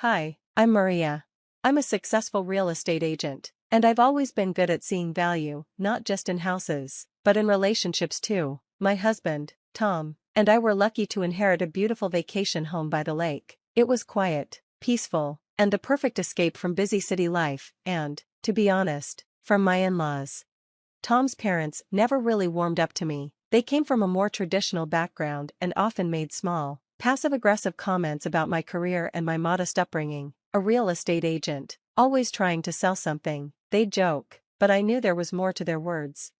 Hi, I'm Maria. I'm a successful real estate agent, and I've always been good at seeing value, not just in houses, but in relationships too. My husband, Tom, and I were lucky to inherit a beautiful vacation home by the lake. It was quiet, peaceful, and the perfect escape from busy city life and, to be honest, from my in-laws. Tom's parents never really warmed up to me. They came from a more traditional background and often made small, passive-aggressive comments about my career and my modest upbringing. A real estate agent, always trying to sell something, they'd joke, but I knew there was more to their words.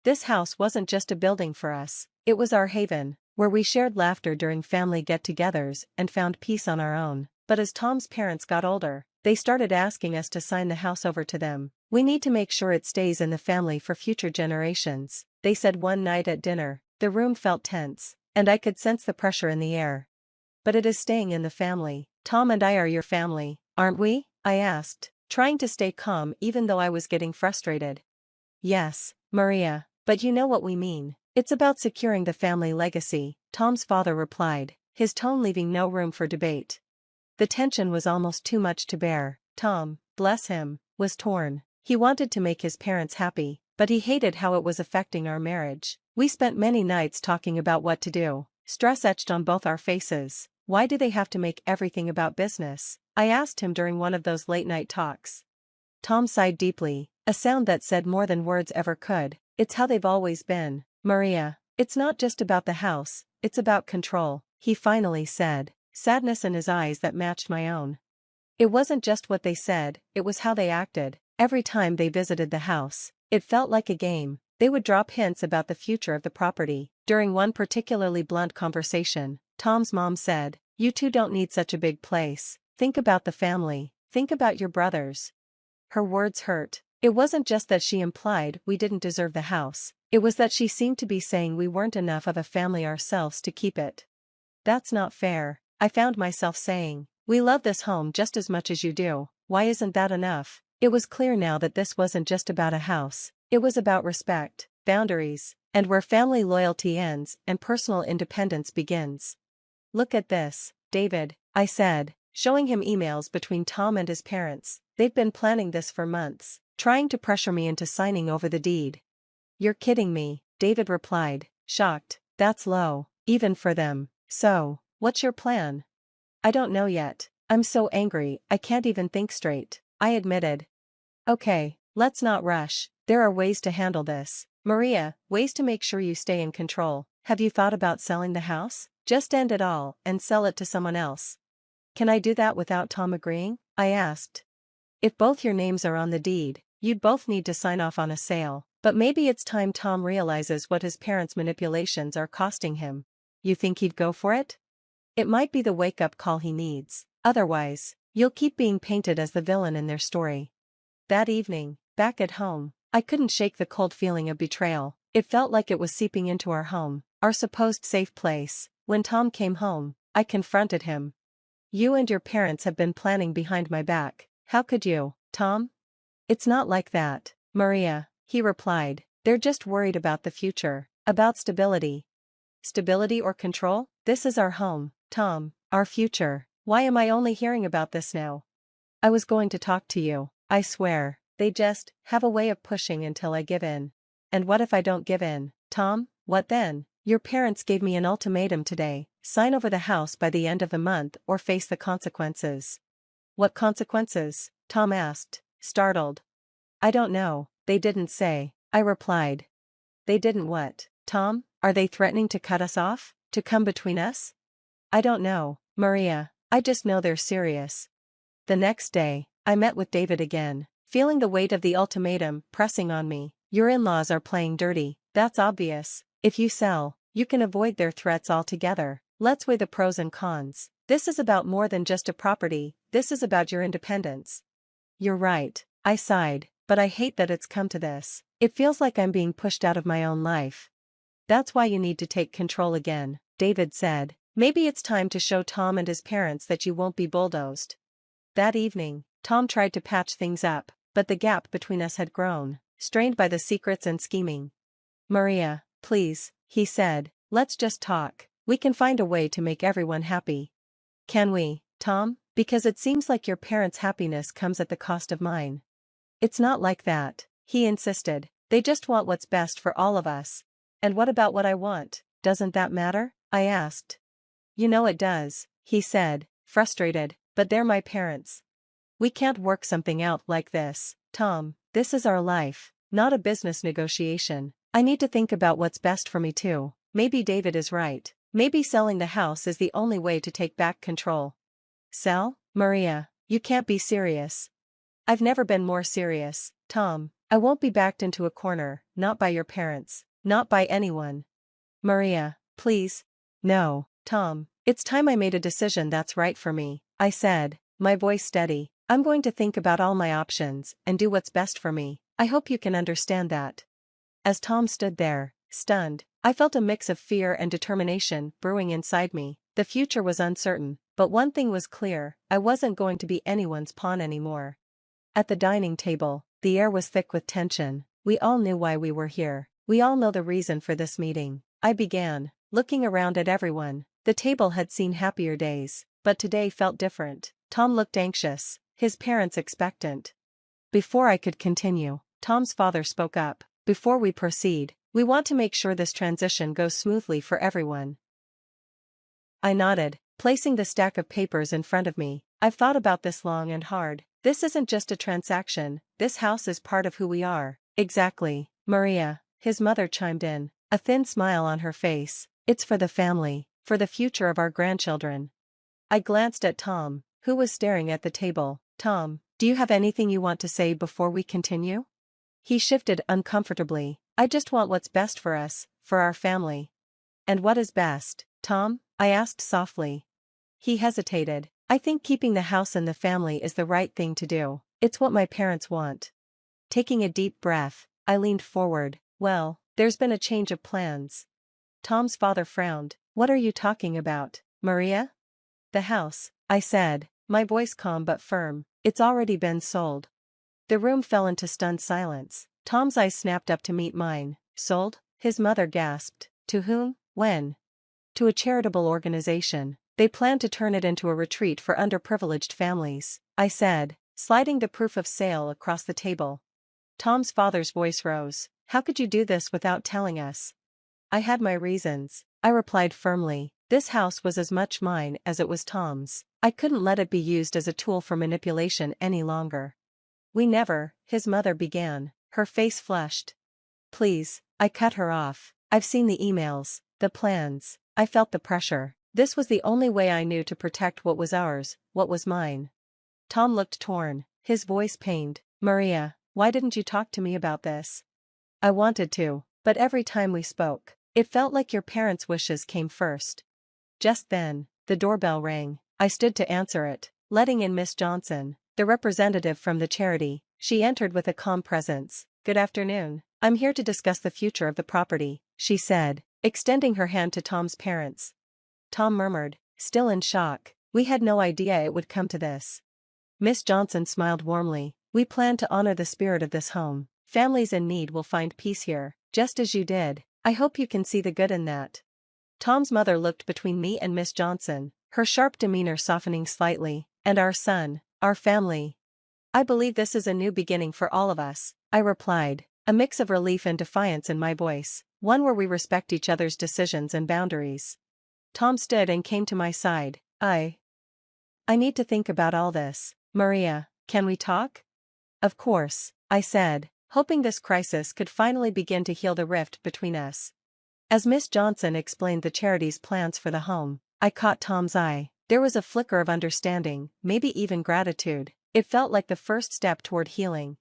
This house wasn't just a building for us, it was our haven, where we shared laughter during family get-togethers and found peace on our own. But as Tom's parents got older, they started asking us to sign the house over to them. We need to make sure it stays in the family for future generations, they said one night at dinner. The room felt tense, and I could sense the pressure in the air. But it is staying in the family. Tom and I are your family, aren't we? I asked, trying to stay calm even though I was getting frustrated. Yes, Maria, but you know what we mean. It's about securing the family legacy, Tom's father replied, his tone leaving no room for debate. The tension was almost too much to bear. Tom, bless him, was torn. He wanted to make his parents happy, but he hated how it was affecting our marriage. We spent many nights talking about what to do, stress etched on both our faces. Why do they have to make everything about business? I asked him during one of those late-night talks. Tom sighed deeply, a sound that said more than words ever could. It's how they've always been, Maria. It's not just about the house, it's about control, he finally said, sadness in his eyes that matched my own. It wasn't just what they said, it was how they acted. Every time they visited the house, it felt like a game. They would drop hints about the future of the property. During one particularly blunt conversation, Tom's mom said, "You two don't need such a big place. Think about the family. Think about your brothers." Her words hurt. It wasn't just that she implied we didn't deserve the house. It was that she seemed to be saying we weren't enough of a family ourselves to keep it. That's not fair, I found myself saying. We love this home just as much as you do. Why isn't that enough? It was clear now that this wasn't just about a house. It was about respect, boundaries, and where family loyalty ends and personal independence begins. Look at this, David, I said, showing him emails between Tom and his parents. They've been planning this for months, trying to pressure me into signing over the deed. You're kidding me, David replied, shocked. That's low, even for them. So, what's your plan? I don't know yet. I'm so angry, I can't even think straight, I admitted. Okay, let's not rush. There are ways to handle this, Maria, ways to make sure you stay in control. Have you thought about selling the house? Just end it all and sell it to someone else. Can I do that without Tom agreeing? I asked. If both your names are on the deed, you'd both need to sign off on a sale. But maybe it's time Tom realizes what his parents' manipulations are costing him. You think he'd go for it? It might be the wake-up call he needs. Otherwise, you'll keep being painted as the villain in their story. That evening, back at home, I couldn't shake the cold feeling of betrayal. It felt like it was seeping into our home, our supposed safe place. When Tom came home, I confronted him. You and your parents have been planning behind my back. How could you, Tom? It's not like that, Maria, he replied. They're just worried about the future, about stability. Stability or control? This is our home, Tom, our future. Why am I only hearing about this now? I was going to talk to you, I swear. They just have a way of pushing until I give in. And what if I don't give in, Tom? What then? Your parents gave me an ultimatum today. Sign over the house by the end of the month or face the consequences. What consequences? Tom asked, startled. I don't know, they didn't say, I replied. They didn't what, Tom? Are they threatening to cut us off? To come between us? I don't know, Maria, I just know they're serious. The next day, I met with David again, feeling the weight of the ultimatum pressing on me. Your in-laws are playing dirty, that's obvious. If you sell, you can avoid their threats altogether. Let's weigh the pros and cons. This is about more than just a property, this is about your independence. You're right, I sighed, but I hate that it's come to this. It feels like I'm being pushed out of my own life. That's why you need to take control again, David said. Maybe it's time to show Tom and his parents that you won't be bulldozed. That evening, Tom tried to patch things up, but the gap between us had grown, strained by the secrets and scheming. Maria, please, he said, let's just talk. We can find a way to make everyone happy. Can we, Tom? Because it seems like your parents' happiness comes at the cost of mine. It's not like that, he insisted. They just want what's best for all of us. And what about what I want? Doesn't that matter? I asked. You know it does, he said, frustrated, but they're my parents. We can't work something out like this, Tom. This is our life, not a business negotiation. I need to think about what's best for me too. Maybe David is right. Maybe selling the house is the only way to take back control. Sell? Maria, you can't be serious. I've never been more serious, Tom. I won't be backed into a corner, not by your parents, not by anyone. Maria, please. No, Tom, it's time I made a decision that's right for me, I said, my voice steady. I'm going to think about all my options and do what's best for me. I hope you can understand that. As Tom stood there, stunned, I felt a mix of fear and determination brewing inside me. The future was uncertain, but one thing was clear, I wasn't going to be anyone's pawn anymore. At the dining table, the air was thick with tension. We all knew why we were here. We all know the reason for this meeting. I began, looking around at everyone. The table had seen happier days, but today felt different. Tom looked anxious, his parents expectant. Before I could continue, Tom's father spoke up. Before we proceed, we want to make sure this transition goes smoothly for everyone. I nodded, placing the stack of papers in front of me. I've thought about this long and hard. This isn't just a transaction, this house is part of who we are. Exactly, Maria, his mother chimed in, a thin smile on her face. It's for the family, for the future of our grandchildren. I glanced at Tom, who was staring at the table. Tom, do you have anything you want to say before we continue? He shifted uncomfortably. I just want what's best for us, for our family. And what is best, Tom? I asked softly. He hesitated. I think keeping the house and the family is the right thing to do. It's what my parents want. Taking a deep breath, I leaned forward. Well, there's been a change of plans. Tom's father frowned. What are you talking about, Maria? The house, I said, my voice calm but firm. It's already been sold. The room fell into stunned silence. Tom's eyes snapped up to meet mine. Sold? His mother gasped. To whom? When? To a charitable organization. They plan to turn it into a retreat for underprivileged families, I said, sliding the proof of sale across the table. Tom's father's voice rose. How could you do this without telling us? I had my reasons, I replied firmly. This house was as much mine as it was Tom's. I couldn't let it be used as a tool for manipulation any longer. We never, his mother began, her face flushed. Please, I cut her off. I've seen the emails, the plans, I felt the pressure. This was the only way I knew to protect what was ours, what was mine. Tom looked torn, his voice pained. Maria, why didn't you talk to me about this? I wanted to, but every time we spoke, it felt like your parents' wishes came first. Just then, the doorbell rang. I stood to answer it, letting in Miss Johnson, the representative from the charity. She entered with a calm presence. Good afternoon. I'm here to discuss the future of the property, she said, extending her hand to Tom's parents. Tom murmured, still in shock. We had no idea it would come to this. Miss Johnson smiled warmly. We plan to honor the spirit of this home. Families in need will find peace here, just as you did. I hope you can see the good in that. Tom's mother looked between me and Miss Johnson, her sharp demeanor softening slightly. And our son, our family. I believe this is a new beginning for all of us, I replied, a mix of relief and defiance in my voice, one where we respect each other's decisions and boundaries. Tom stood and came to my side. I need to think about all this. Maria, can we talk? Of course, I said, hoping this crisis could finally begin to heal the rift between us. As Miss Johnson explained the charity's plans for the home, I caught Tom's eye. There was a flicker of understanding, maybe even gratitude. It felt like the first step toward healing.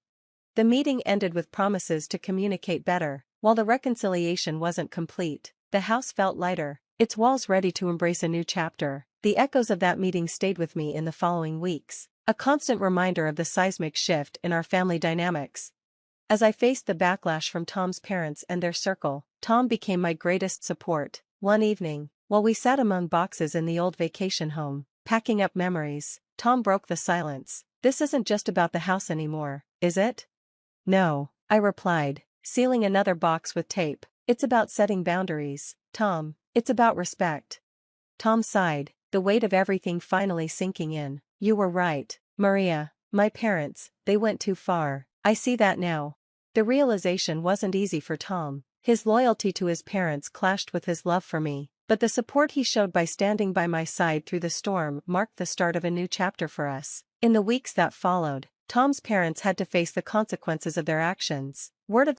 The meeting ended with promises to communicate better. While the reconciliation wasn't complete, the house felt lighter, its walls ready to embrace a new chapter. The echoes of that meeting stayed with me in the following weeks, a constant reminder of the seismic shift in our family dynamics. As I faced the backlash from Tom's parents and their circle, Tom became my greatest support. One evening, while we sat among boxes in the old vacation home, packing up memories, Tom broke the silence. This isn't just about the house anymore, is it? No, I replied, sealing another box with tape. It's about setting boundaries, Tom. It's about respect. Tom sighed, the weight of everything finally sinking in. You were right, Maria. My parents, they went too far. I see that now. The realization wasn't easy for Tom. His loyalty to his parents clashed with his love for me, but the support he showed by standing by my side through the storm marked the start of a new chapter for us. In the weeks that followed, Tom's parents had to face the consequences of their actions. Word of